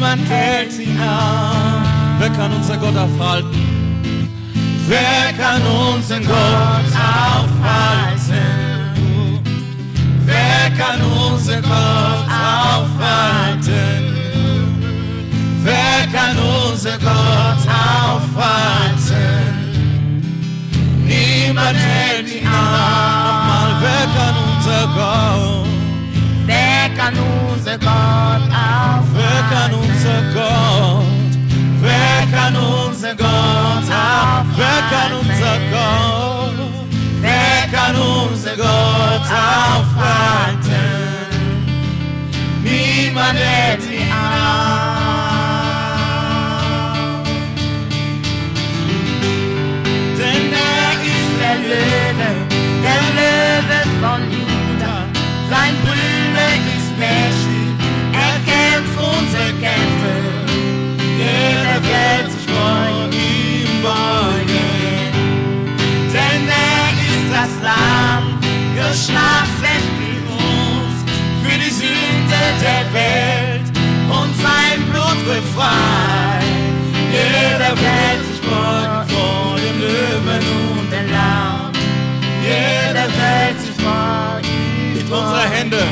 niemand hält ihn auf. Wer kann unser Gott aufhalten? Wer kann unseren Gott aufhalten? Wer kann unseren Gott aufhalten? Wer kann unser Gott aufhalten? Niemand hält ihn auf. Mal, wer kann unser Gott? Wer kann unser Gott aufhalten? Wer kann unser Gott? Wer kann unser Gott aufhalten? Wer kann unser Gott? Wer kann unser Gott aufhalten? Niemand hält ihn auf. Denn ist der Löwe von Juda. Sein Brüder ist mächtig, er kämpft unsere Kämpfe. Jeder wird sich vor ihm beugen. Denn ist das Lamm, geschlachtet für uns, für die Sünde der Welt und sein Blut befreit. Jeder wird sich beugen vor dem Löwen und dem Lamm. Jeder wird sich vor ihm mit unserer Hände.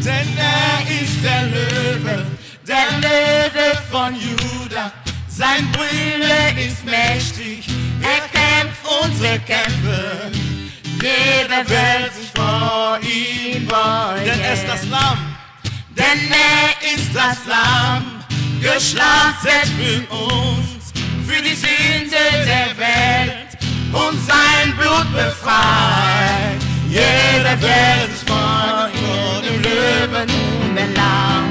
Denn ist der Löwe von Juda. Sein Brüder ist mächtig, er kämpft unsere Kämpfe. Jeder wird sich vor ihm beugen. Denn ist das Lamm, ist das Lamm, geschlachtet für uns, für die Sünde der Welt und sein Blut befreit. Jeder wird sich vor dem Löwen und dem Lamm.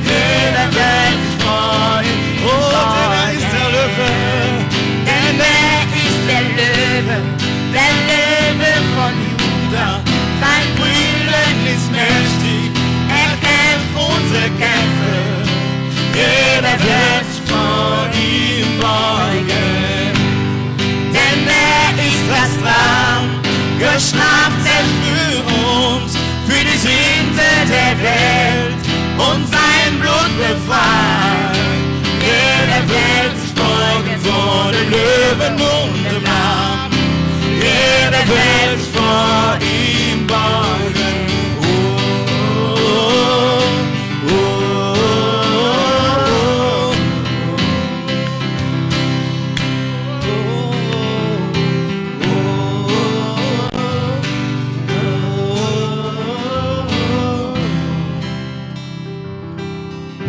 Jeder wird sich vor ihm beugen. Denn ist der Löwe. Denn ist der Löwe von Juda. Sein Brüder ist mächtig, er kämpft unsere Kämpfe. Jeder wird sich vor ihm beugen. Denn ist das Lamm, geschlachtet für uns, für die Sünde der Welt und sein Blut befreit. Jeder wird sich beugen vor dem Löwen und dem Lamm. Jeder wird sich vor ihm beugen.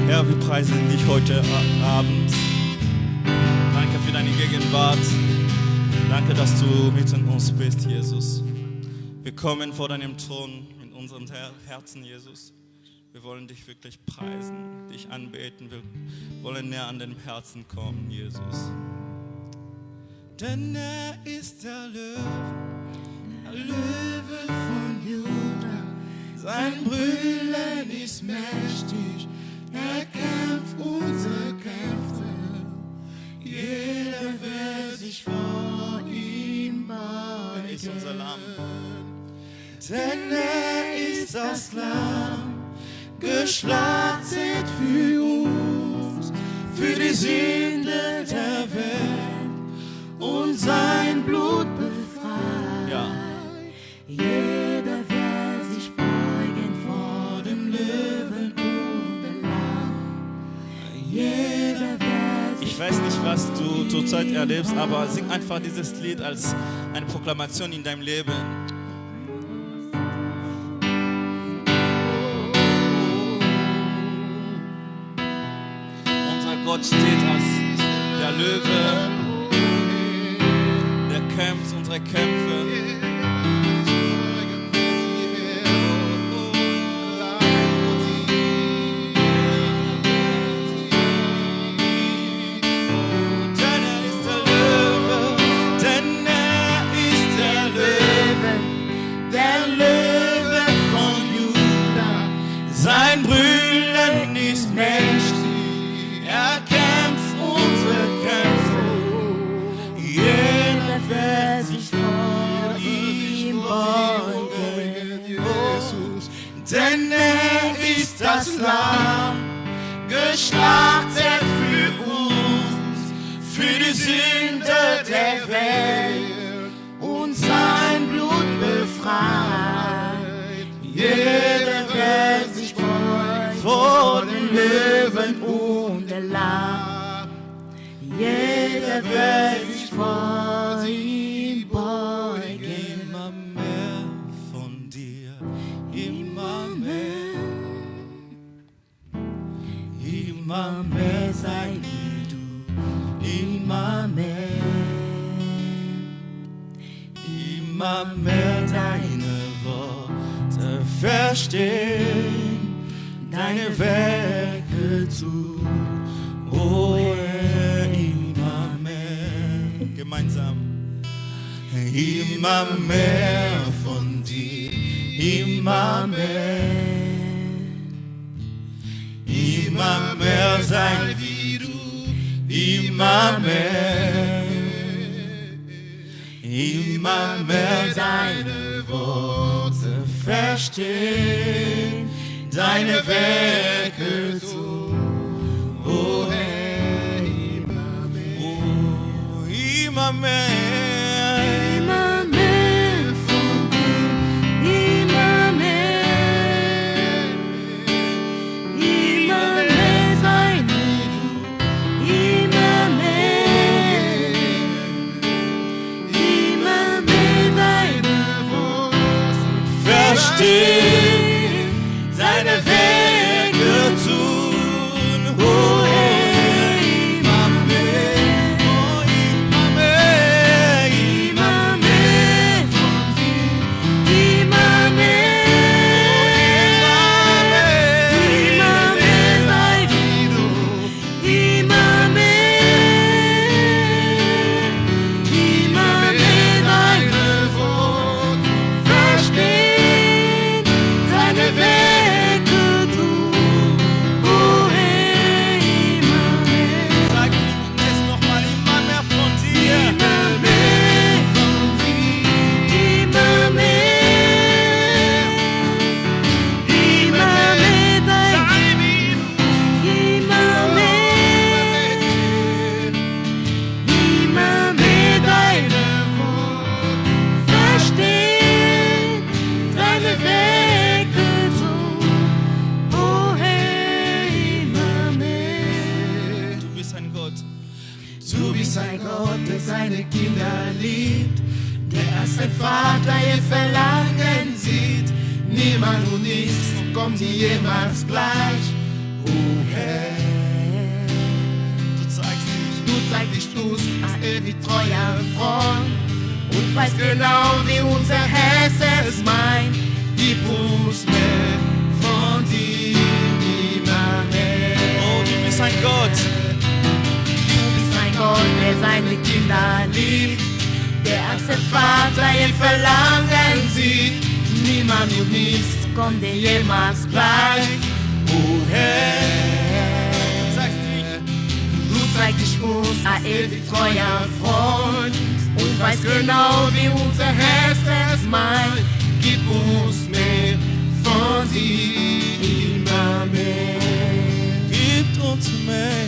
Herr, wir preisen dich heute Abend. Danke für deine Gegenwart. Danke, dass du mitten uns bist, Jesus. Wir kommen vor deinem Thron in unserem Herzen, Jesus. Wir wollen dich wirklich preisen, dich anbeten. Wir wollen näher an deinem Herzen kommen, Jesus. Denn ist der Löwe von Juda. Sein Brüllen ist mächtig. Er kämpft unsere Kämpfe, jeder wird sich vor ihm beugen. Er ist unser Lamm. Denn ist das Lamm, geschlachtet für uns, für die Sünde der Welt und sein Blut befreit. Ja. Jeder wird sich beugen vor dem Löwen. Ich weiß nicht, was du zurzeit erlebst, aber sing einfach dieses Lied als eine Proklamation in deinem Leben. Unser Gott steht als der Löwe, der kämpft unsere Kämpfe. Sein Brüllen ist mächtig, er kämpft unsere Kämpfe. Jeder wird sich vor ihm beugen, Jesus. Denn ist das Lamm, geschlachtet für uns, für die Sünde der Welt und sein Blut befreit. Jeder wird sich freuen vor den Löwen und der Lamm. Jeder wird sich vor ihm beugen. Immer mehr von dir, immer mehr. Immer mehr sein wie du, immer mehr. Immer mehr deine Worte verstehen, deine Werke tun. Oh Herr, immer mehr. Gemeinsam. Immer mehr von dir, immer mehr. Immer mehr sein wie du, immer mehr. Immer mehr deine Worte verstehen, deine Werke tun. Oh Herr, immer mehr. Oh, immer mehr. Immer mehr von dir, immer mehr. Immer mehr deine Wut, immer mehr. Immer mehr deine Worte Verstehen, deine Werke tun. Oh Herr, immer mehr. Oh, immer mehr. immer mehr von dir, immer mehr. Immer mehr sei wie du, immer mehr. Immer mehr deine Worte verstehen, deine Werke tun. Oh Herr, immer mehr. Sag es nochmal, immer mehr von dir. Immer mehr von dir, immer mehr. Immer mehr dein, immer mehr. Immer mehr deine Worte verstehen, deine Werke tun. Oh Herr, immer mehr. Du bist ein Gott. Du bist ein Gott, der seine Kinder liebt, der als ein Vater ihr Verlangen sieht. Niemand und nichts kommt dir jemals gleich. Oh Herr, Du zeigst dich. du zeigst dich uns als ewig treuer Freund und weißt genau, wie unser Herz es meint. Gib uns mehr von dir, immer mehr. Oh, du bist ein Gott. Du bist ein Gott, der seine Kinder liebt, der als der Vater ihr Verlangen sieht. Niemand und nichts kommt dir jemals gleich. Oh Herr, du zeigst dich. Du zeigst dich uns ein ewig treuer Freund und weißt genau, wie unser Herz es meint. Gib uns mehr von dir, immer mehr. Gib uns mehr.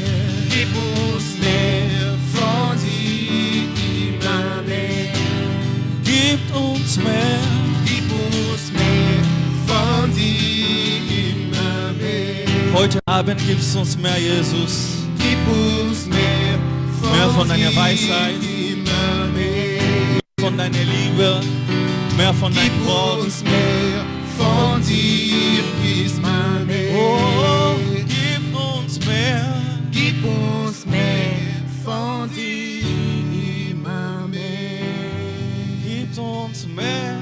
Gib uns mehr von dir, immer mehr. Gib uns mehr. Gib uns mehr von dir, immer mehr. Heute Abend gibst du uns mehr, Jesus. Gib uns mehr von deiner Weisheit. immer mehr. Von deiner Liebe. Mehr von Gib deinem Wort. uns mehr von dir, immer mehr. Oh, gib uns mehr. Gib uns mehr von dir, immer mehr. Gib uns mehr.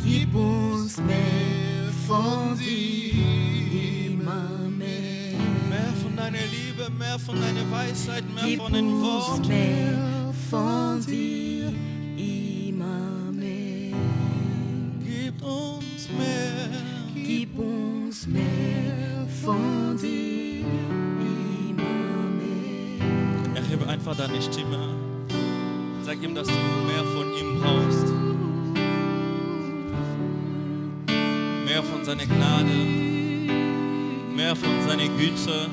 Gib uns mehr von dir, immer mehr. Mehr von deiner Liebe, mehr von deiner Weisheit, mehr Gib von dem uns Wort. mehr von dir, immer mehr. Gib uns mehr. Gib uns mehr von dir, immer mehr. Erhebe einfach deine Stimme. Sag ihm, dass du mehr von ihm brauchst. Mehr von seiner Gnade. Mehr von seiner Güte.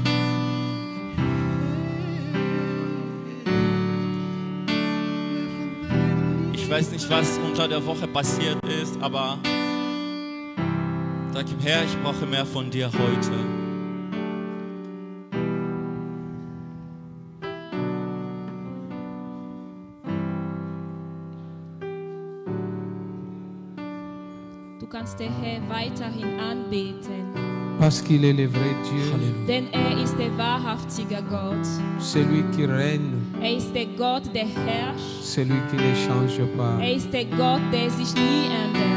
weiß nicht, was unter der Woche passiert ist, aber sag ihm, Herr, ich brauche mehr von dir heute. Du kannst den Herrn weiterhin anbeten, Parce qu'il est le vrai Dieu, Halleluja. denn er ist der wahrhaftige Gott. celui qui règne, Er ist der Gott, der herrscht. celui qui ne change pas. Er ist der Gott, der sich nie ändert.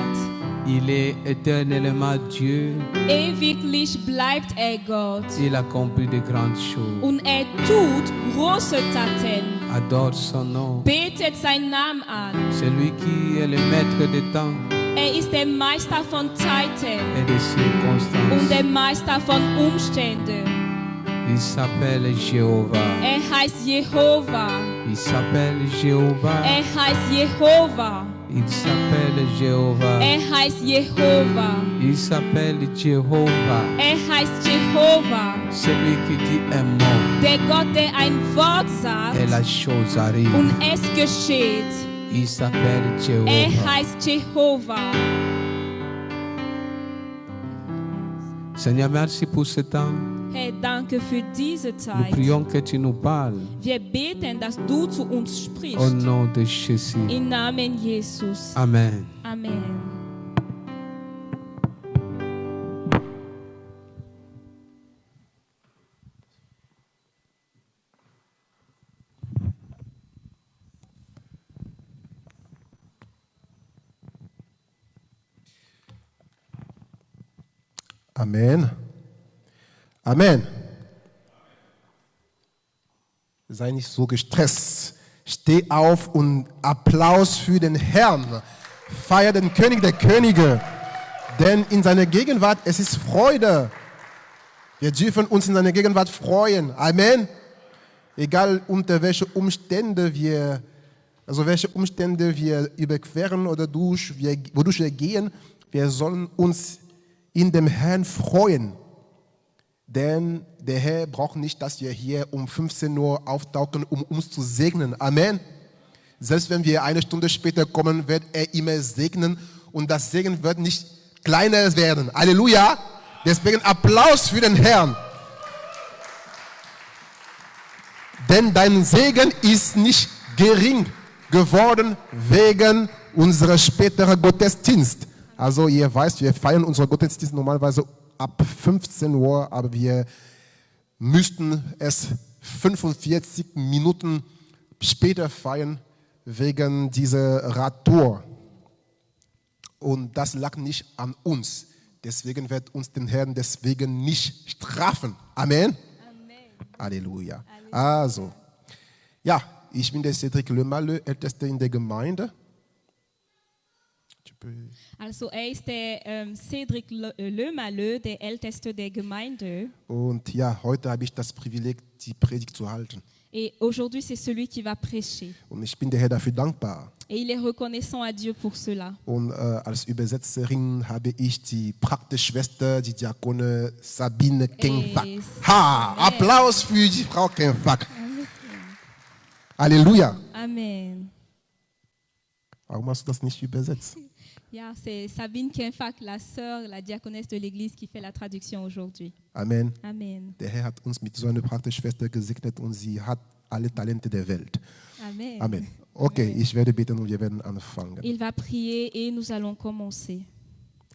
Il est éternellement Dieu. Ewiglich bleibt er Gott. Il accomplit de grandes choses. Und er tut große Taten. Adore son nom. Betet seinen Namen an. Celui qui est le maître des temps Er ist der Meister von Zeiten et des und der circonstances. Meister von Umständen. Il s'appelle Jéhovah. Er heißt Jehova. Il s'appelle Jéhovah. Er heißt Jehova. Il s'appelle Jéhovah. Er heißt Jehova. Il s'appelle Jéhovah. Er heißt Jehova. Celui qui dit un mot Der Gott, der ein Wort sagt et la chose arrive. und es geschieht. Il s'appelle Er Jéhovah. heißt Jehova. Seigneur, merci pour ce temps. Herr, danke für diese Nous Zeit. prions que tu nous parles Wir beten, dass du zu uns au sprichst. nom de Jésus. Im Namen Jesus. Amen. Amen. Amen. Amen. Sei nicht so gestresst. Steh auf und Applaus für den Herrn. Feier den König der Könige. Denn in seiner Gegenwart, es ist Freude. Wir dürfen uns in seiner Gegenwart freuen. Amen. Egal unter welche Umstände wir überqueren oder wodurch wir gehen, wir sollen uns in dem Herrn freuen. Denn der Herr braucht nicht, dass wir hier um 15 Uhr auftauchen, um uns zu segnen. Amen. Selbst wenn wir eine Stunde später kommen, wird er immer segnen und das Segen wird nicht kleiner werden. Halleluja. Deswegen Applaus für den Herrn. Denn dein Segen ist nicht gering geworden wegen unserer späteren Gottesdienst. Also ihr weißt, wir feiern unsere Gottesdienst normalerweise ab 15 Uhr, aber wir müssten es 45 Minuten später feiern wegen dieser Radtour. Und das lag nicht an uns. Deswegen wird uns den Herrn deswegen nicht strafen. Amen. Halleluja. Also, ja, ich bin der Cédric Lemaleux, Ältester in der Gemeinde. Also er ist der Cédric Lemaleux, der Älteste der Gemeinde. Und ja, heute habe ich das Privileg, die Predigt zu halten. Et aujourd'hui, c'est celui qui va prêcher. Und ich bin der Herr dafür dankbar. Et il est reconnaissant à Dieu pour cela. Und als Übersetzerin habe ich die Praktikschwester, die Diakone Sabine Kenfak. Ha! Applaus für die Frau Kenfak. Halleluja. Amen. Warum hast du das nicht übersetzt? Yeah, c'est Sabine Kenfak, la sœur, la diaconesse de l'église, qui fait la traduction aujourd'hui. Amen. Amen. Der Herr hat uns mit so einer Praktikschwester gesegnet und sie hat alle Talente der Welt. Amen. Amen. Okay, ich werde beten und wir werden anfangen. Il va prier et nous allons commencer.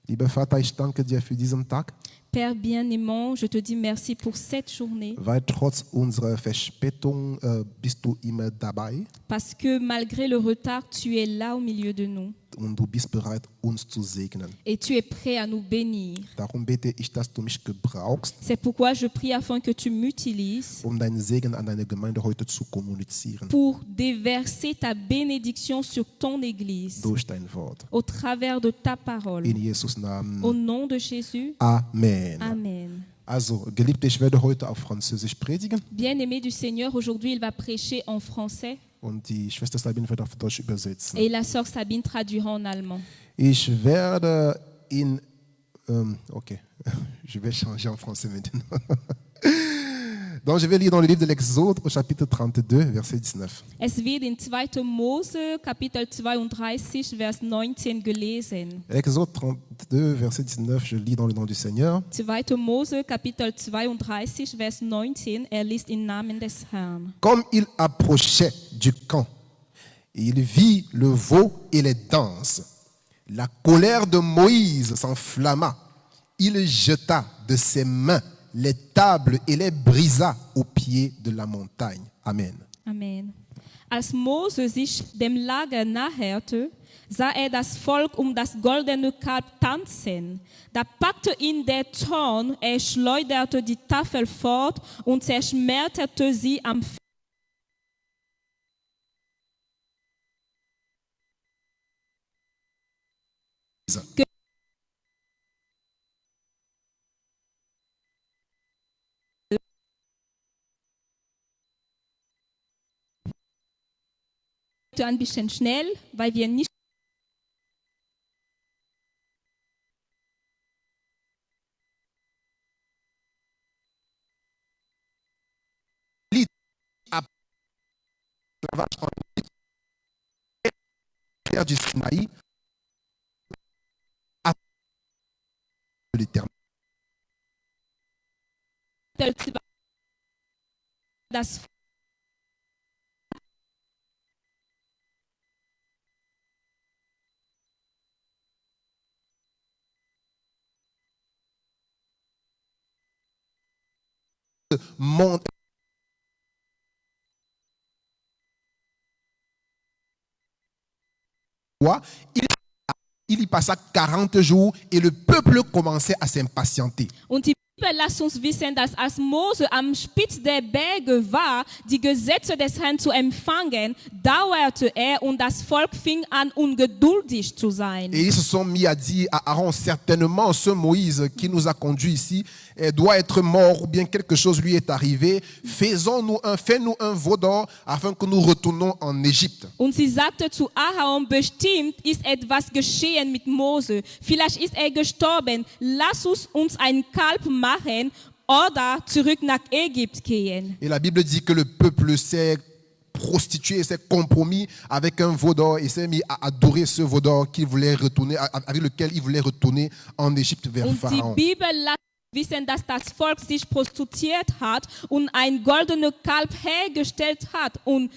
Lieber Vater, ich danke dir für diesen Tag, Père bien-aimant, je te dis merci pour cette journée, weil trotz unserer Verspätung bist du immer dabei parce que malgré le retard, tu es là au milieu de nous und du bist bereit, uns zu segnen. et tu es prêt à nous bénir. Darum bete ich, dass du mich gebrauchst, C'est pourquoi je prie afin que tu m'utilises um deinen Segen an deine Gemeinde heute zu kommunizieren. pour déverser ta bénédiction sur ton église Durch dein Wort. au travers de ta parole. In Jesus Namen. Au nom de Jésus, Amen. Amen. Also, Geliebte, ich werde heute auf Französisch predigen Bien-aimé du Seigneur, aujourd'hui il va prêcher en français und die Schwester Sabine wird auf Deutsch übersetzen. et la sœur Sabine traduira en allemand. Ich werde okay, je vais changer en français maintenant. Donc je vais lire dans le livre de l'Exode au chapitre 32, verset 19. Es wird in 2. Mose, Kapitel 32, Vers 19 gelesen. Exode 32, verset 19, je lis dans le nom du Seigneur. 2. Mose, Kapitel 32, Vers 19, liest im Namen des Herrn. Comme il approchait du camp, il vit le veau et les danses. La colère de Moïse s'enflamma. Il jeta de ses mains les tables et les brisa au pied de la montagne. Amen. Amen. Als Mose sich dem Lager naherte, sah das Volk das goldene Kalb tanzen. Da packte ihn der Zorn, schleuderte die Tafel fort und zerschmetterte sie am ein bisschen schnell, weil wir nicht Du Sinaï, de l'Éternel. das Monte il y passa 40 jours et le peuple commençait à s'impatienter. Und die Bibel lässt uns wissen, dass als Mose am Spitz der Berge war, die Gesetze des Herrn zu empfangen, dauerte und das Volk fing an, ungeduldig zu sein. Et ils se sont mis à dire à Aaron, certainement ce Moïse qui nous a conduits ici doit être mort ou bien quelque chose lui est arrivé. Fais-nous un veau d'or afin que nous retournons en Égypte. Und sie sagte zu Aaron, bestimmt ist etwas geschehen mit Mose. Vielleicht ist gestorben. Lass uns ein Kalb machen oder zurück nach Ägypten gehen. Et la Bible dit que le peuple s'est prostitué, s'est compromis avec un veau d'or et s'est mis à adorer ce veau d'or qu'il voulait retourner, avec lequel il voulait retourner en Égypte vers Und Pharaon. die Bibel lässt wissen, dass das Volk sich prostituiert hat und ein goldenes Kalb hergestellt hat. Und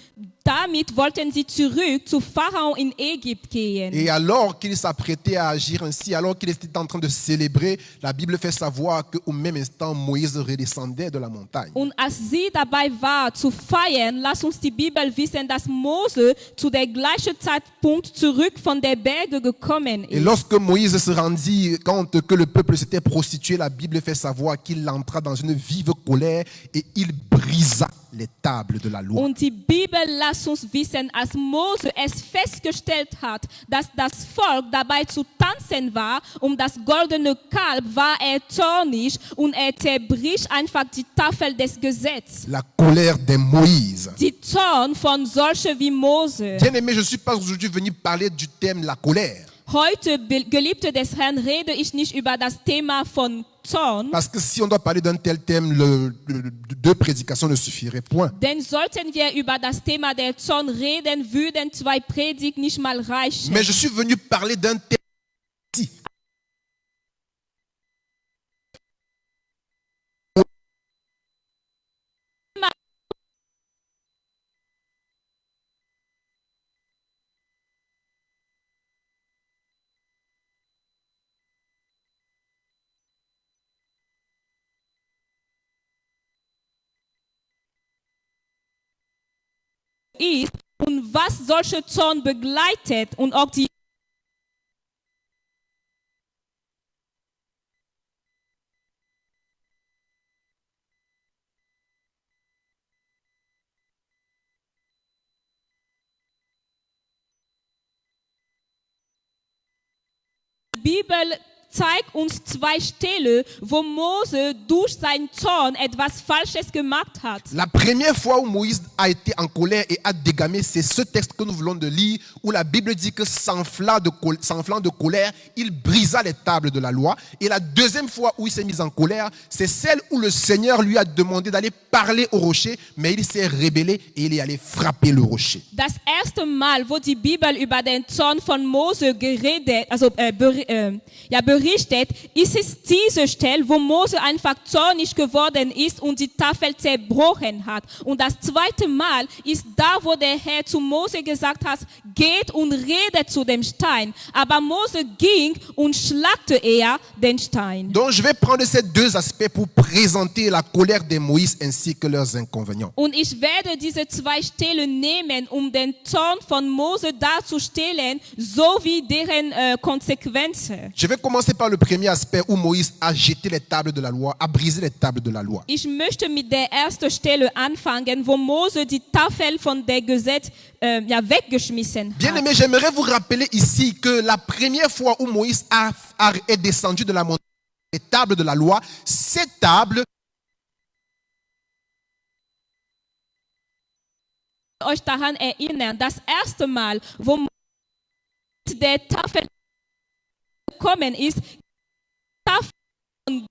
damit wollten sie zurück zu Pharao in Ägypten gehen. Et alors qu'il s'apprêtait à agir ainsi, alors qu'il était en train de célébrer, la Bible fait savoir qu'au même instant, Moïse redescendait de la montagne. Und als sie dabei war zu feiern, lass uns die Bibel wissen, dass Mose zu der gleichen Zeitpunkt zurück von der Berge gekommen Et ist. lorsque Moïse se rendit compte que le peuple s'était prostitué, la Bible fait savoir qu'il entra dans une vive colère et il brisa les tables de la loi. Und die Bibel lässt uns wissen, als Mose es festgestellt hat, dass das Volk dabei zu tanzen war, das goldene Kalb, war zornig und zerbricht einfach die Tafel des Gesetzes. La colère de Moïse. Die Zorn von solchen wie Mose. Bien aimé, je ne suis pas aujourd'hui venu parler du thème la colère. Heute, Geliebte des Herrn, rede ich nicht über das Thema von Zorn. Parce que si on doit parler d'un tel thème, deux prédications ne suffiraient point. Denn sollten wir über das Thema der Zorn reden, würden 2 Predigten nicht mal reichen. Mais je suis venu parler d'un thème ici. Ist und was solche Zorn begleitet und auch die Bibel zeigt uns 2 Stellen, wo Mose durch seinen Zorn etwas Falsches gemacht hat. La première fois où Moïse a été en colère et a dégamé, c'est ce texte que nous voulons de lire, où la Bible dit que s'enflant de colère, il brisa les tables de la loi. Et la deuxième fois où il s'est mis en colère, c'est celle où le Seigneur lui a demandé d'aller parler au rocher, mais il s'est rébellé et il est allé frapper le rocher. Das erste Mal, wo die Bibel über den Zorn von Mose berichtet, ist es diese Stelle, wo Mose einfach zornig geworden ist und die Tafel zerbrochen hat. Und das zweite Mal ist da, wo der Herr zu Mose gesagt hat, geht und redet zu dem Stein. Aber Mose ging und schlagte den Stein. Donc je vais prendre ces 2 aspects pour présenter la colère de Moïse ainsi que leurs inconvénients. Und ich werde diese 2 Stellen nehmen, den Zorn von Mose darzustellen, sowie deren Konsequenzen. Je vais commencer par le premier aspect où Moïse a jeté les tables de la loi, a brisé les tables de la loi. Ich möchte mit der ersten Stelle anfangen, wo Mose die Tafel von der Gesetz weggeschmissen hat. Bien aimé, j'aimerais vous rappeler ici que la première fois où Moïse est descendu de la montagne, les tables de la loi, ces tables euch daran erinnern, das erste Mal, wo Mose der Tafel gekommen ist, Tafel von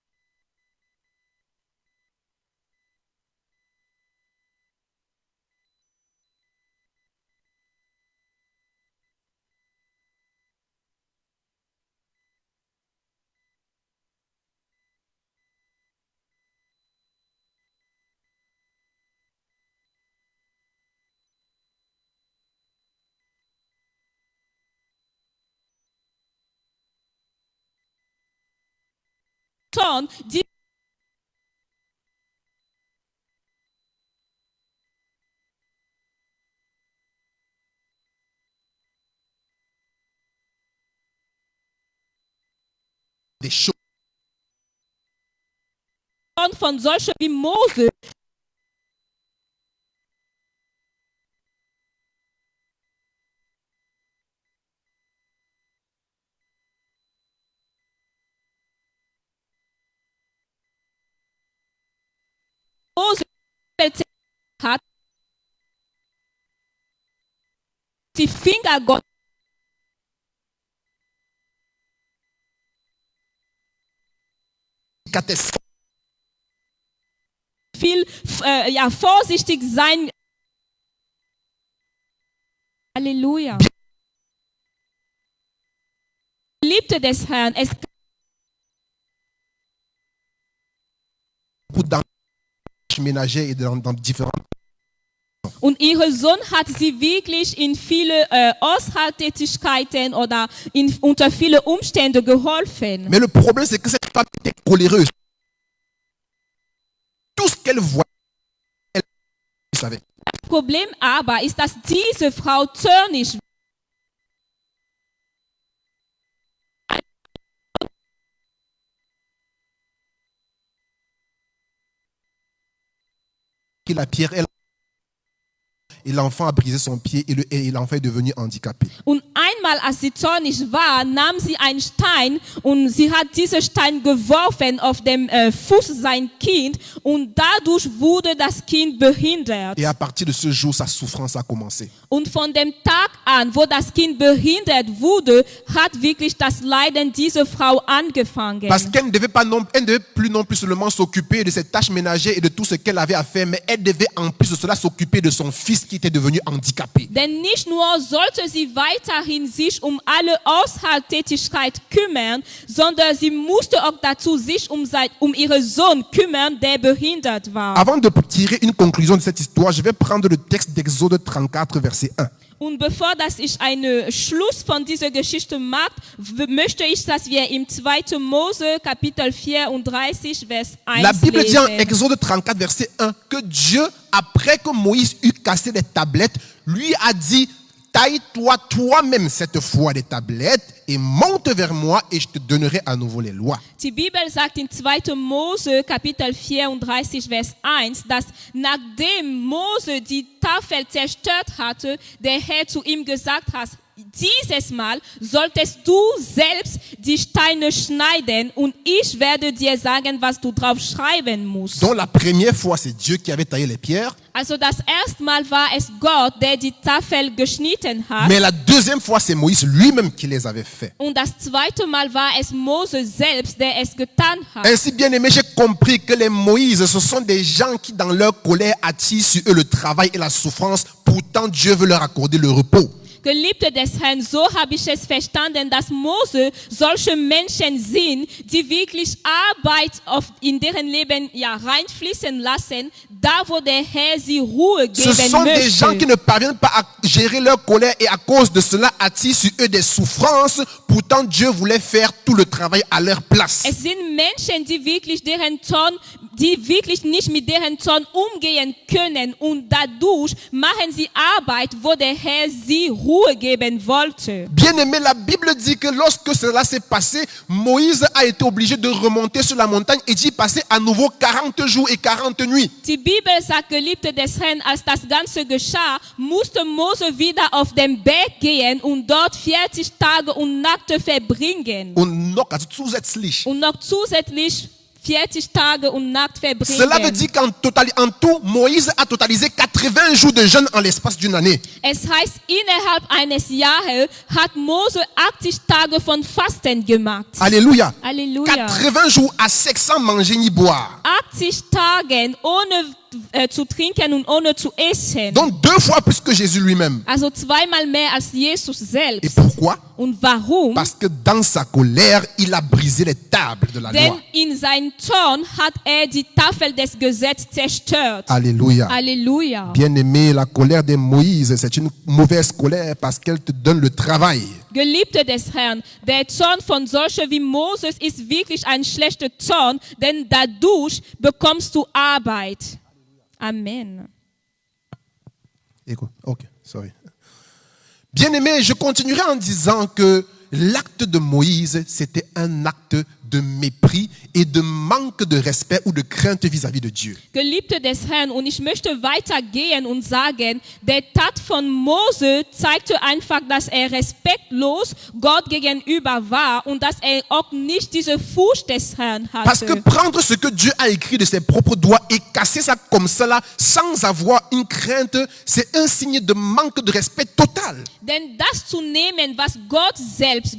Zorn, die des choses. Von solchen wie Mose hat, die Finger Gottes viel vorsichtig sein. Halleluja. Liebte des Herrn, es ménagères et dans différents. Und ihre Sohn hat sie wirklich in viele Haushalttätigkeiten oder unter viele Umstände geholfen. Mais le problème, c'est que cette femme était coléreuse. Tout ce qu'elle voyait, elle savait. Das Problem aber ist, dass diese Frau zornig war. La pierre, et l'enfant a brisé son pied et l'enfant est devenu handicapé. Und einmal, als sie zornig war, nahm sie einen Stein und sie hat diesen Stein geworfen auf dem Fuß sein Kind und dadurch wurde das Kind behindert. Et à partir de ce jour, sa souffrance a commencé. Und von dem Tag an, wo das Kind behindert wurde, hat wirklich das Leiden dieser Frau angefangen. Parce qu'elle ne devait plus non plus seulement s'occuper de ses tâches ménagères et de tout ce qu'elle avait à faire, mais elle devait en plus de cela s'occuper de son fils qui était devenu handicapé. Denn nicht nur sollte sie weiterhin sich alle Haushaltstätigkeit kümmern, sondern sie musste auch dazu sich ihren Sohn kümmern, der behindert war. Avant de tirer une conclusion de cette histoire, je vais prendre le texte d'Exode 34, verset 1. Und bevor ich einen Schluss von dieser Geschichte mache, möchte ich, dass wir im 2. Mose, Kapitel 34, Vers 1 La Bible dit en lesen. Exode 34, verset 1, que Dieu, après que Moïse eut cassé les tablettes, lui a dit, taille-toi toi-même cette fois les tablettes et monte vers moi et je te donnerai à nouveau les lois. Die Bibel sagt in 2. Mose, Kapitel 34, Vers 1, dass nachdem Mose die Tafel zerstört hatte, der Herr zu ihm gesagt hat, dieses Mal solltest du selbst die Steine schneiden und ich werde dir sagen, was du drauf schreiben musst. Donc la première fois, c'est Dieu qui avait taillé les pierres. Also das erste Mal war es Gott, der die Tafel geschnitten hat. Mais la deuxième fois, c'est Moïse lui-même qui les avait fait. Und das zweite Mal war es Mose selbst, der es getan hat. Ainsi, bien aimé, j'ai compris que les Moïse, ce sont des gens qui, dans leur colère, attirent sur eux le travail et la souffrance. Pourtant, Dieu veut leur accorder le repos. Geliebte des Herrn, so habe ich es verstanden, dass Mose solche Menschen sind, die wirklich Arbeit in deren Leben reinfließen lassen, da wo der Herr sie Ruhe geben Ce sont des gens qui möchte. ne parviennent pas à gérer leur colère et à cause de cela attirent sur eux des souffrances. Pourtant, Dieu voulait faire tout le travail à leur place. Es sind Menschen, die wirklich nicht mit deren Zorn umgehen können und dadurch machen sie Arbeit, wo der Herr sie Ruhe geben wollte. Bien aimé, la Bible dit que lorsque cela s'est passé, Moïse a été obligé de remonter sur la montagne et d'y passer à nouveau 40 jours et 40 nuits. Die Bibel sagt, Geliebte des Herrn, als das Ganze geschah, musste Mose wieder auf den Berg gehen und dort 40 Tage und Nächte verbringen. Und noch zusätzlich. Und noch zusätzlich 40 Tage und Nacht verbringen. Cela veut dire qu'en tout, Moïse a totalisé 80 jours de jeûne en l'espace d'une année. Es heißt, innerhalb eines Jahres hat Mose 80 Tage von Fasten gemacht. Alléluia. Halleluja. 80 jours à sec sans manger ni boire. 80 Tage ohne zu trinken und ohne zu essen. Donc 2 fois plus que Jésus lui-même. Also zweimal mehr als Jesus Et selbst. pourquoi? Und warum? Parce que dans sa colère, il a brisé les tables de la Denn loi. in seinem Zorn hat die Tafel des Gesetzes zerstört. Alléluia. Halleluja. Bien-aimé, la colère de Moïse, c'est une mauvaise colère parce qu'elle te donne le travail. Geliebte des Herrn, der Zorn von solchen wie Moses ist wirklich ein schlechter Zorn, denn dadurch bekommst du Arbeit. Amen. Écoute, ok, sorry. Bien-aimé, je continuerai en disant que l'acte de Moïse, c'était un acte de mépris et de manque de respect ou de crainte vis-à-vis de Dieu. Geliebte des Herrn, und ich möchte weitergehen und sagen, der Tat von Mose zeigte einfach, dass er respektlos Gott gegenüber war und dass er auch nicht diese Furcht des Herrn Parce que hatte. prendre ce que Dieu a écrit de ses propres doigts et casser ça comme ça là, sans avoir une crainte, c'est un signe de manque de respect total. Denn das zu nehmen, was Gott selbst,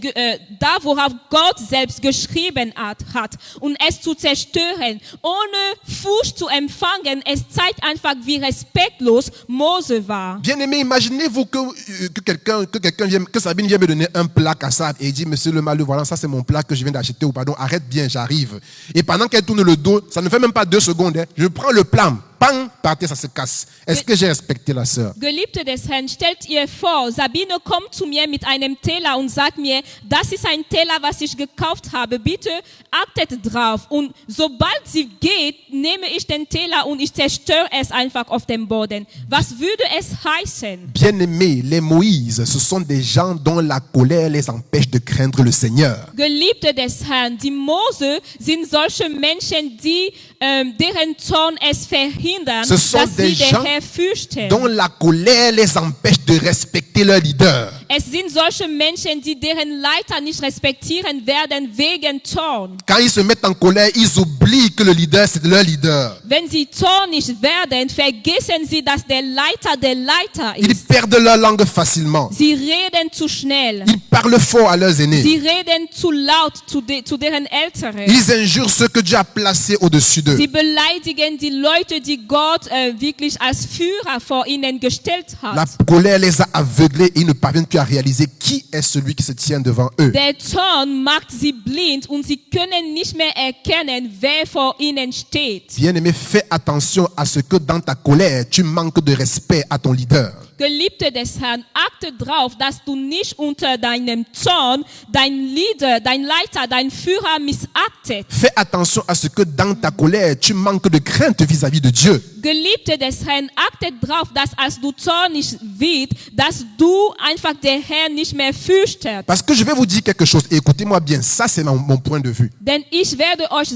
worauf Gott selbst geschrieben hat und es zu zerstören, ohne Furcht zu empfangen, es zeigt einfach, wie respektlos Mose war. Bien-aimé, imaginez-vous que Sabine vient me donner un plat Kassab et dit, monsieur le Malou, voilà, ça c'est mon plat que je viens d'acheter, ou pardon, arrête bien, j'arrive. Et pendant qu'elle tourne le dos, ça ne fait même pas 2 secondes, hein, je prends le plat, bang, par terre, ça se casse. Est-ce que j'ai respecté la sœur? Geliebte des Herrn, stellt ihr vor, Sabine kommt zu mir mit einem Teller und sagt mir, das ist ein Teller, was ich gekauft habe, bitte achtet drauf. Und sobald sie geht, nehme ich den Teller und ich zerstöre es einfach auf dem Boden. Was würde es heißen? Bien-aimés, les Moïse, ce sont des gens dont la colère les empêche de craindre le Seigneur. Geliebte des Herrn, die Mose sind solche Menschen, die deren Zorn es verhindern, Ce sont dass des sie den gens Herrn fürchten. dont la colère les empêche de respecter leur leader. Es sind solche Menschen, die deren Leiter nicht respektieren werden wegen Zorn. Quand ils se mettent en colère, ils oublient que le leader, c'est leur leader. Wenn sie zornig werden, vergessen sie, dass der Leiter Ils ist. perdent leur langue facilement. Sie reden zu schnell. Ils parlent fort à leurs aînés. Sie reden zu laut zu deren Älteren. Ils injurent ceux que Dieu a placés au-dessus d'eux. Sie beleidigen die Leute, die Gott wirklich als Führer vor ihnen gestellt La hat. colère les a aveuglés et ils ne parviennent plus à réaliser qui est celui qui se tient devant eux. Der Zorn macht sie blind und sie können nicht mehr erkennen, wer vor ihnen steht. Bien-aimé, fais attention à ce que dans ta colère, tu manques de respect à ton leader. Geliebte des Herrn, achte drauf, dass du nicht unter deinem Zorn dein Leiter, dein Führer missachtet. Fais attention à ce que dans ta colère, tu manques de crainte vis-à-vis de Dieu. Geliebte des Herrn, achte drauf, dass als du zornig wirst, dass du einfach den Herrn nicht mehr fürchtest. Parce que je vais vous dire quelque chose, et écoutez-moi bien, ça c'est mon point de vue. Denn ich werde euch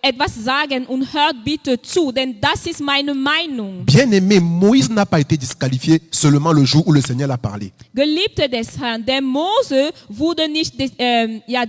etwas sagen und hört bitte zu, denn das ist meine Meinung. Bien-aimé, Moïse n'a pas été disqualifié qualifié seulement le jour où le Seigneur l'a parlé. Geliebte des Herrn, der Mose wurde nicht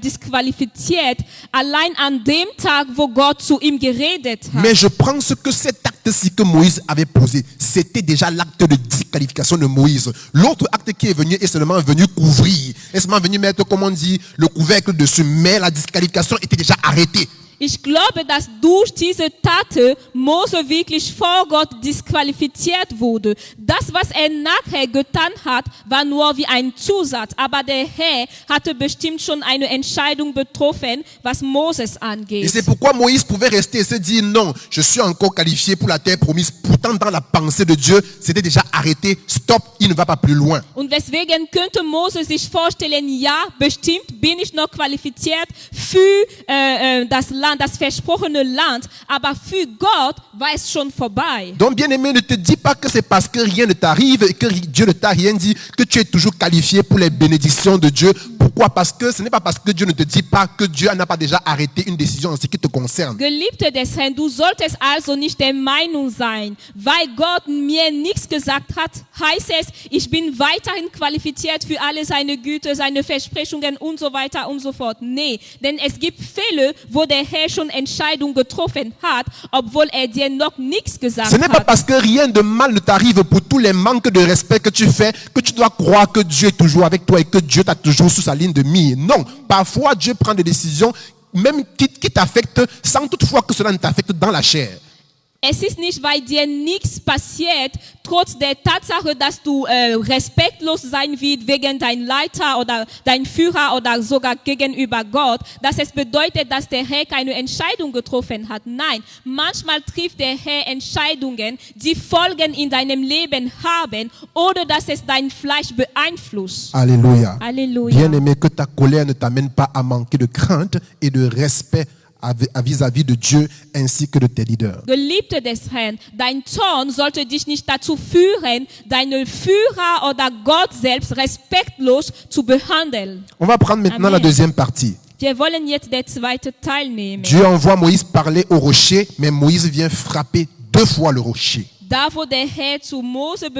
disqualifiziert, allein an dem Tag, wo Gott zu ihm geredet hat. Mais je pense que cet acte-ci que Moïse avait posé, c'était déjà l'acte de disqualification de Moïse. L'autre acte qui est venu est seulement venu couvrir, est seulement venu mettre, comme on dit, le couvercle dessus, mais la disqualification était déjà arrêtée. Ich glaube, dass durch diese Tat Mose wirklich vor Gott disqualifiziert wurde. Das, was er nachher getan hat, war nur wie ein Zusatz. Aber der Herr hatte bestimmt schon eine Entscheidung getroffen, was Moses Et angeht. c'est pourquoi Moïse pouvait rester et se dire non, je suis encore qualifié pour la terre promise. Pourtant, dans la pensée de Dieu, c'était déjà arrêté. Stop, il ne va pas plus loin. Und deswegen könnte Mose sich vorstellen, ja, bestimmt bin ich noch qualifiziert für das Land, das versprochene Land, aber für Gott war es schon vorbei. Donc, bien-aimé, ne te dis pas que c'est parce que rien ne t'arrive et que Dieu ne t'a rien dit que tu es toujours qualifié pour les bénédictions de Dieu. Pourquoi? Parce que ce n'est pas parce que Dieu ne te dit pas que Dieu n'a pas déjà arrêté une décision en ce qui te concerne. Geliebte des Herrn, du solltest also nicht der Meinung sein, weil Gott mir nichts gesagt hat, heißt es, ich bin weiterhin qualifiziert für alle seine Güte, seine Versprechungen und so weiter und so fort. Nee, denn es gibt Fälle, wo der Herr schon Entscheidungen getroffen hat, obwohl er dir noch nichts gesagt Ce n'est pas hat. parce que rien de mal ne t'arrive pour tous les manques de respect que tu fais que tu dois croire que Dieu est toujours avec toi et que Dieu t'a toujours sous sa ligne de mire. Non, parfois Dieu prend des décisions même qui t'affectent sans toutefois que cela ne t'affecte dans la chair. Es ist nicht, weil dir nichts passiert, trotz der Tatsache, dass du respektlos sein wirst wegen dein Leiter oder dein Führer oder sogar gegenüber Gott, dass es bedeutet, dass der Herr keine Entscheidung getroffen hat. Nein, manchmal trifft der Herr Entscheidungen, die Folgen in deinem Leben haben oder dass es dein Fleisch beeinflusst. Alléluia. Alléluia. Bien-aimé, que ta colère ne t'amène pas à manquer de crainte et de respect vis-à-vis de Dieu ainsi que de tes leaders. Geliebte des Herrn, dein Zorn sollte dich nicht dazu führen, deinen Führer oder Gott selbst respektlos zu behandeln. On va prendre maintenant Amen. la deuxième partie. Wir wollen jetzt der zweite Teil nehmen. Dieu envoie Moïse parler au rocher, mais Moïse vient frapper 2 fois le rocher. Da, wo der Herr zu Mose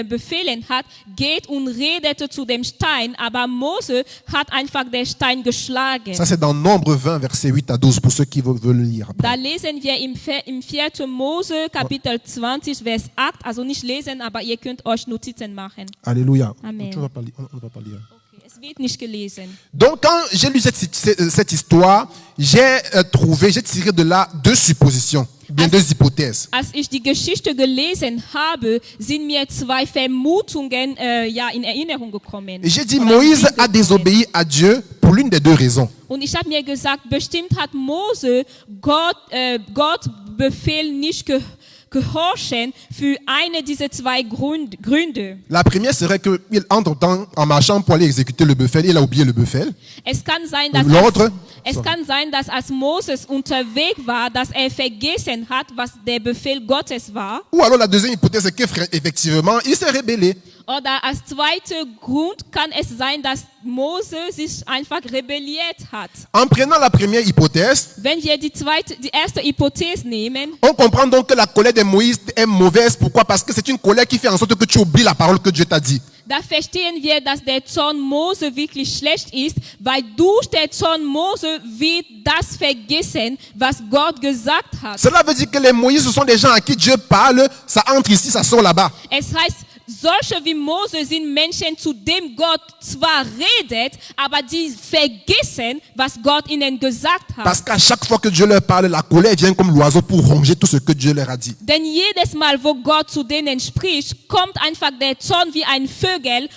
befehlen hat, geht und redete zu dem Stein, aber Mose hat einfach den Stein geschlagen. Ça, c'est dans Nombre 20, versets 8 à 12, pour ceux qui veulent le lire. Da lesen wir im 4. Mose, Kapitel 20, Vers 8. Also nicht lesen, aber ihr könnt euch Notizen machen. Alléluia. Amen. On ne va pas lire. Okay, es wird nicht gelesen. Donc, quand j'ai lu cette histoire, j'ai tiré de là 2 suppositions, bien 2 hypothèses. Als ich die Geschichte gelesen habe, sind mir 2 Vermutungen in Erinnerung gekommen. Et j'ai dit, Oder Moïse sind a gekommen. désobéi à Dieu pour l'une des 2 raisons. Und ich habe mir gesagt, bestimmt hat Mose Gott Befehl nicht gehorchen für eine dieser 2 Gründe. La première serait qu'il entre en marchant pour aller exécuter le Befehl, il a oublié le Befehl. Es kann sein, dass L'autre, als Moses unterwegs war, dass er vergessen hat, was der Befehl Gottes war. ou alors la deuxième hypothèse, c'est qu'effectivement, il s'est rébellé. Oder als zweiter Grund kann es sein, dass Mose sich einfach rebelliert hat. En prenant la première hypothèse, Wenn wir die erste Hypothese nehmen, on comprend donc que la colère de Moïse est mauvaise. Pourquoi? Parce que c'est une colère qui fait en sorte que tu oublies la parole que Dieu t'a dit. da verstehen wir, dass der Zorn Mose wirklich schlecht ist, weil durch den Zorn Mose wird das vergessen, was Gott gesagt hat. Cela veut dire que les Moïse, ce sont des gens à qui Dieu parle, ça entre ici, ça sort là-bas. Es heißt, solche wie Mose sind Menschen, zu dem Gott zwar redet, aber die vergessen, was Gott ihnen gesagt hat. Parce qu'à chaque fois que Dieu leur parle, la colère vient comme l'oiseau pour ronger tout ce que Dieu leur a dit. Denn jedes Mal, wo Gott zu denen spricht, kommt einfach der Zorn wie ein Vögel,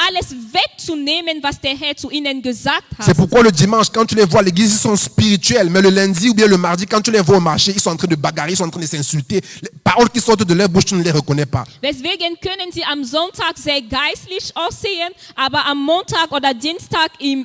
alles wegzunehmen, was der Herr zu ihnen gesagt C'est hat. pourquoi le dimanche, quand tu les vois à l'église, ils sont spirituels. Mais le lundi ou bien le mardi, quand tu les vois au marché, ils sont en train de bagarrer, ils sont en train de s'insulter. Les paroles qui sortent de leur bouche, tu ne les reconnais pas. Deswegen können sie am Sonntag sehr geistlich aussehen, aber am Montag oder Dienstag im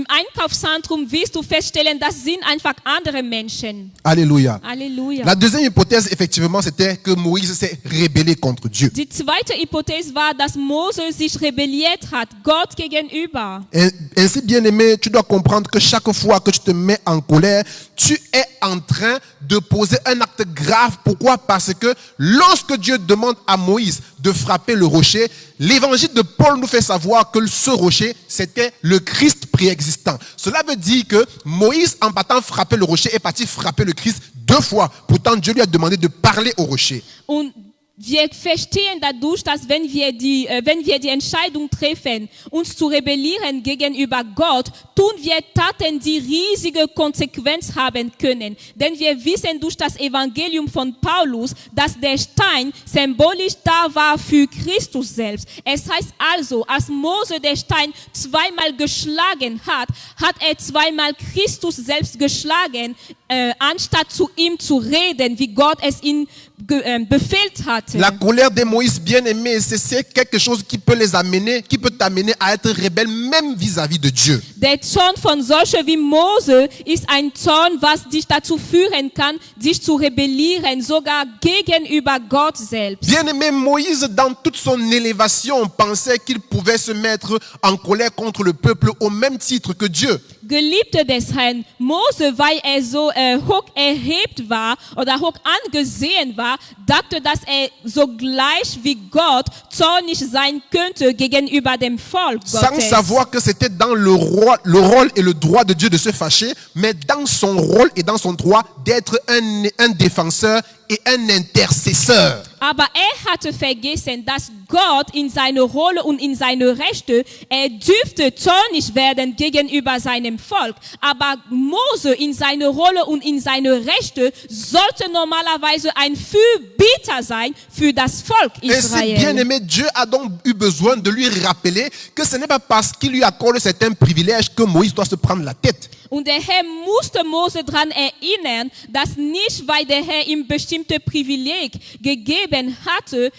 Einkaufszentrum wirst du feststellen, das sind einfach andere Menschen. Alléluia. Halleluja. La deuxième hypothèse, effectivement, c'était que Moïse s'est rébellé contre Dieu. Die zweite Hypothese war, dass Mose sich rebelliert hat, Gott gegenüber. Ainsi, bien aimé, tu dois comprendre que chaque fois que tu te mets en colère, tu es en train de poser un acte grave. Pourquoi? Parce que lorsque Dieu demande à Moïse de frapper le rocher, l'évangile de Paul nous fait savoir que ce rocher, c'était le Christ préexistant. Cela veut dire que Moïse, en partant frapper le rocher, est parti frapper le Christ 2 fois. Pourtant, Dieu lui a demandé de parler au rocher. Wir verstehen dadurch, dass wenn wir die Entscheidung treffen, uns zu rebellieren gegenüber Gott, tun wir Taten, die riesige Konsequenz haben können. Denn wir wissen durch das Evangelium von Paulus, dass der Stein symbolisch da war für Christus selbst. Es heißt also, als Mose den Stein zweimal geschlagen hat, hat er zweimal Christus selbst geschlagen, anstatt zu ihm zu reden, wie Gott es ihm befehlt hatte. La colère de Moïse, bien-aimé, c'est quelque chose qui peut t'amener à être rebelle même vis-à-vis de Dieu. Der Zorn von solchen wie Mose ist ein Zorn, was dich dazu führen kann, dich zu rebellieren, sogar gegenüber Gott selbst. Bien-aimé, Moïse, dans toute son élévation, pensait qu'il pouvait se mettre en colère contre le peuple au même titre que Dieu. Geliebte des Herrn, Mose, weil er so hoch erhebt war oder hoch angesehen war, dachte, dass er sogleich wie Gott zornig sein könnte gegenüber dem Volk Gottes. Sans savoir que c'était dans le rôle et le droit de Dieu de se fâcher, mais dans son rôle et dans son droit d'être un défenseur et un intercesseur. Aber hatte vergessen, dass Gott in seiner Rolle und in seine Rechte, dürfte zornig werden gegenüber seinem Volk. Aber Mose in seiner Rolle und in seine Rechte sollte normalerweise ein Fürbitter sein für das Volk Israel. Ainsi, bien-aimé, Dieu a donc eu besoin de lui rappeler que ce n'est pas parce qu'il lui accorde certains privilèges que Moïse doit se prendre la tête. Und der Herr musste Mose daran erinnern, dass nicht, weil der Herr ihm bestimmte Privileg gegeben hatte,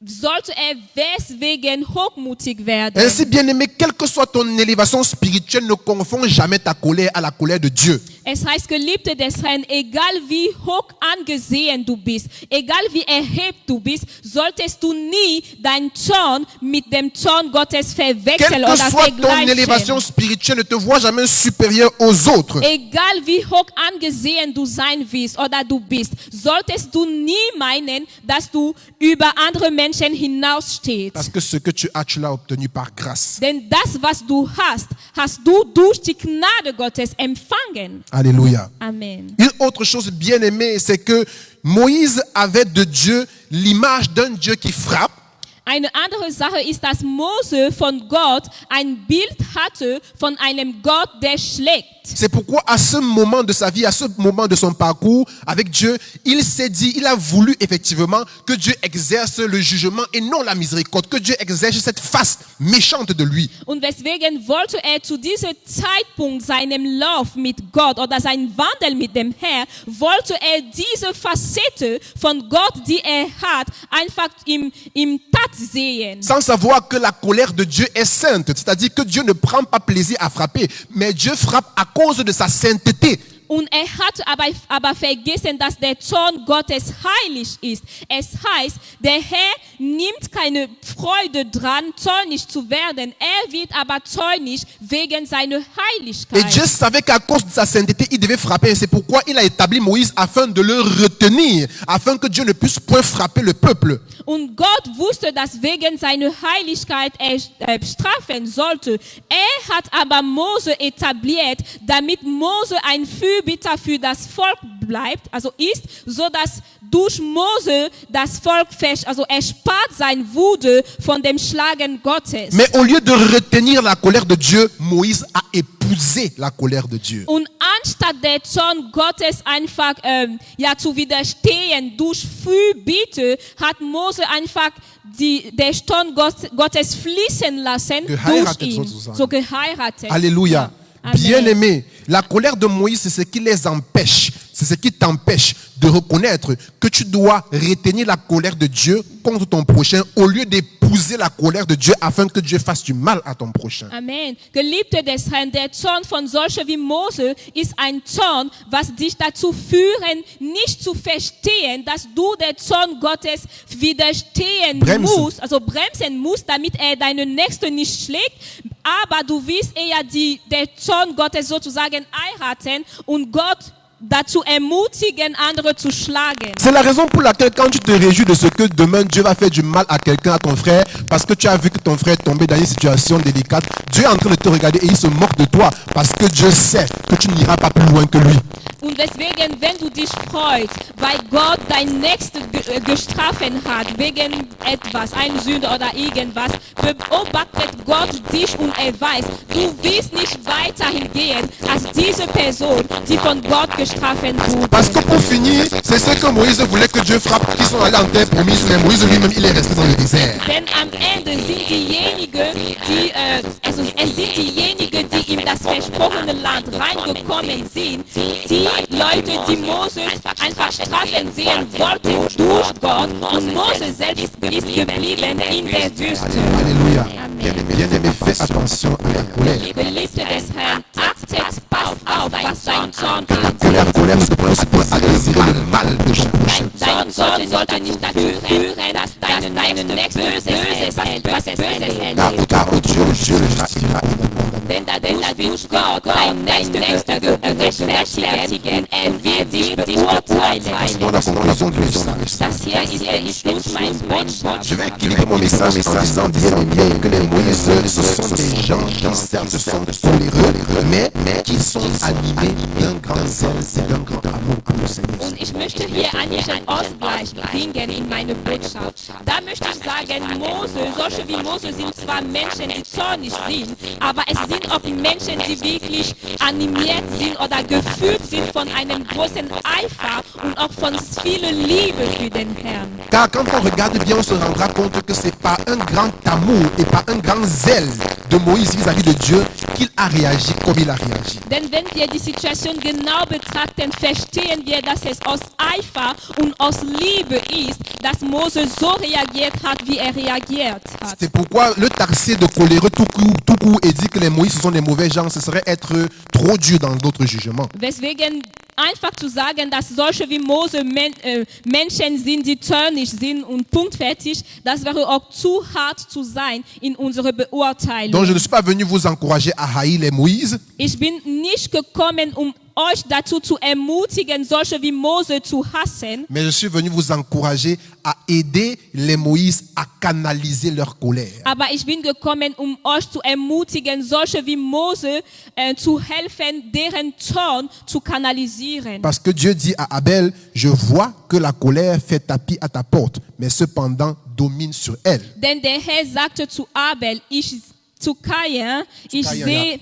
sollte er deswegen hochmutig werden. Ainsi, bien-aimé, quelle que soit ton élévation spirituelle, ne confonds jamais ta colère à la colère de Dieu. Es heißt, Geliebte des Herrn, egal wie hoch angesehen du bist, egal wie erhebt du bist, solltest du nie deinen Zorn mit dem Zorn Gottes verwechseln Quelle oder que soit ton élévation vergleichen. spirituelle, ne te vois jamais supérieur aux autres. Egal wie hoch angesehen du sein willst oder du bist, solltest du nie meinen, dass du über andere Menschen hinausstehst. Parce que ce que tu as, tu l'as obtenu par grâce. Denn das, was du hast, hast du durch die Gnade Gottes empfangen. Alléluia. Amen. Une autre chose bien aimée, c'est que Moïse avait de Dieu l'image d'un Dieu qui frappe. Eine andere Sache ist, dass Mose von Gott ein Bild hatte von einem Gott, der schlägt. C'est pourquoi à ce moment de sa vie, à ce moment de son parcours avec Dieu, il s'est dit, il a voulu effectivement que Dieu exerce le jugement et non la miséricorde, que Dieu exerce cette face méchante de lui. Und weswegen wollte zu diesem Zeitpunkt seinem Lauf mit Gott oder seinen Wandel mit dem Herrn, wollte diese Facette von Gott, die hat, einfach im Tat sehen. Sans savoir que la colère de Dieu est sainte, c'est-à-dire que Dieu ne prend pas plaisir à frapper, mais Dieu frappe à cause de sa sainteté. Und hat aber vergessen, dass der Zorn Gottes heilig ist. Es heißt, der Herr nimmt keine Freude dran, zornig zu werden. Er wird aber zornig wegen seiner Heiligkeit. Et Dieu savait qu'à cause de sa sainteté, il devait frapper. C'est pourquoi il a établi Moïse afin de le retenir, afin que Dieu ne puisse point frapper le peuple. Und Gott wusste, dass wegen seiner Heiligkeit strafen sollte. Er hat aber Mose etabliert, damit Mose ein Fürbitter für das Volk bleibt, also ist, so dass durch Mose das Volk erspart sein Wut von dem Schlagen Gottes. Mais au lieu de retenir la colère de Dieu, Moïse a épousé la colère de Dieu. Und anstatt der Zorn Gottes einfach zu widerstehen durch Fürbitte, hat Mose einfach der Zorn Gottes fließen lassen Geheiratet durch ihn, sozusagen. so geheiratet. Alléluia. Ja. Amen. Bien-aimé, la colère de Moïse, c'est ce qui les empêche, c'est ce qui t'empêche de reconnaître que tu dois retenir la colère de Dieu contre ton prochain au lieu d'épouser la colère de Dieu afin que Dieu fasse du mal à ton prochain. Amen. Geliebte des Herrn, der Zorn von solchen wie Mose ist ein Zorn, was dich dazu führen, nicht zu verstehen, dass du der Zorn Gottes widerstehen musst, also bremsen musst, damit deinen Nächsten nicht schlägt, aber du willst eher der Zorn Gottes sozusagen heiraten und Gott dazu ermutigen, andere zu schlagen. C'est la raison pour laquelle quand tu te réjouis de ce que demain Dieu va faire du mal à quelqu'un, à ton frère, parce que tu as vu que ton frère est tombé dans une situation délicate, Dieu est en train de te regarder et il se moque de toi parce que Dieu sait que tu n'iras pas plus loin que lui. Und deswegen, wenn du dich freust, weil Gott dein Nächster gestrafen hat, wegen etwas, eine Sünde oder irgendwas, beobachtet Gott dich und er weiß, du wirst nicht weiterhin gehen als diese Person, die von Gott gestrafen wurde. Parce que pour finir, c'est ce que Moïse voulait que Dieu frappe, qui sont allés en terre promise, mais Moïse lui-même, il est resté dans le désert. Denn am Ende sind diejenigen, die in das versprochene Land reingekommen sind, die Leute, die Moses einfach strafen sehen wollten durch Gott, und Moses selbst ist geblieben in der Wüste. Alléluia. Amen. Bien-aimé, fais attention à la colère. Geliebte des Herrn, achtet, passt auf, was dein Zorn La colère ne se prononce pas à désirer le mal de chaque prochain. Dein Zorn sollte nicht dazu führen, dass deine Nächste Böses erlebt. Car Dieu le justifiera. Denn durch Gott dein Nächster rechtfertigen, er wird dich beurteilen. Dans la conclusion du message, Das hier ist der Schluss meines Botschaft. je vais équilibrer mon message en disant, bien que les Moïse, ce sont des gens qui certes sont coléreux, mais qui sont animés d'un grand zèle et d'un grand amour pour le Seigneur. Und ich möchte hier eigentlich einen Ausgleich bringen in meine Botschaft. Da möchte ich sagen, solche wie Mose sind zwar Menschen, die zornig sind, aber es sind auch Menschen, die wirklich animiert sind oder geführt sind von einem großen Eifer und auch von viel Liebe für den Herrn. Car quand on regarde bien, on se rendra compte que c'est pas un grand amour et pas un grand zèle de Moïse vis-à-vis de Dieu qu'il a réagi comme il a réagi. Denn wenn wir die Situation genau betrachten, verstehen wir, dass es aus Eifer und aus Liebe ist, dass Mose so reagiert hat, wie er reagiert hat. C'est pourquoi le taxer de coléreux tout court et dire que les Moïse sont des mauvais gens, ce serait être trop dur dans d'autres jugements. Weswegen einfach zu sagen, dass solche wie Mose Menschen sind, die zornig sind und punktfertig, das wäre auch zu hart zu sein in unserer Beurteilung. Donc je ne suis pas venu vous encourager à haïr les Moïse, Ich bin nicht gekommen, euch dazu zu ermutigen, solche wie Mose zu hassen, mais je suis venu vous encourager à aider les Moïse à canaliser leur colère. aber ich bin gekommen, euch zu ermutigen, solche wie Mose zu helfen, deren Zorn zu kanalisieren. Parce que Dieu dit à Abel, je vois que la colère fait tapis à ta porte, mais cependant domine sur elle. Denn der Herr sagte zu Abel, zu Kain, ich sehe,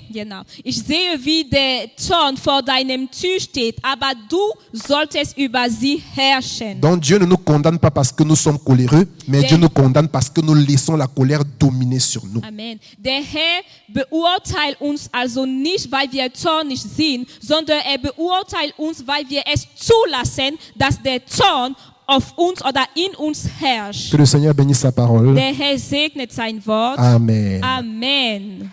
wie der Zorn vor deinem Tür steht, aber du solltest über sie herrschen. Donc Dieu ne nous condamne pas parce que nous sommes coléreux, mais Dieu nous condamne parce que nous laissons la colère dominer sur nous. Amen. Der Herr beurteilt uns also nicht, weil wir zornig sind, sondern er beurteilt uns, weil wir es zulassen, dass der Zorn auf uns oder in uns herrscht. Que le Seigneur bénisse sa parole. Der Herr segnet sein Wort. Amen. Amen.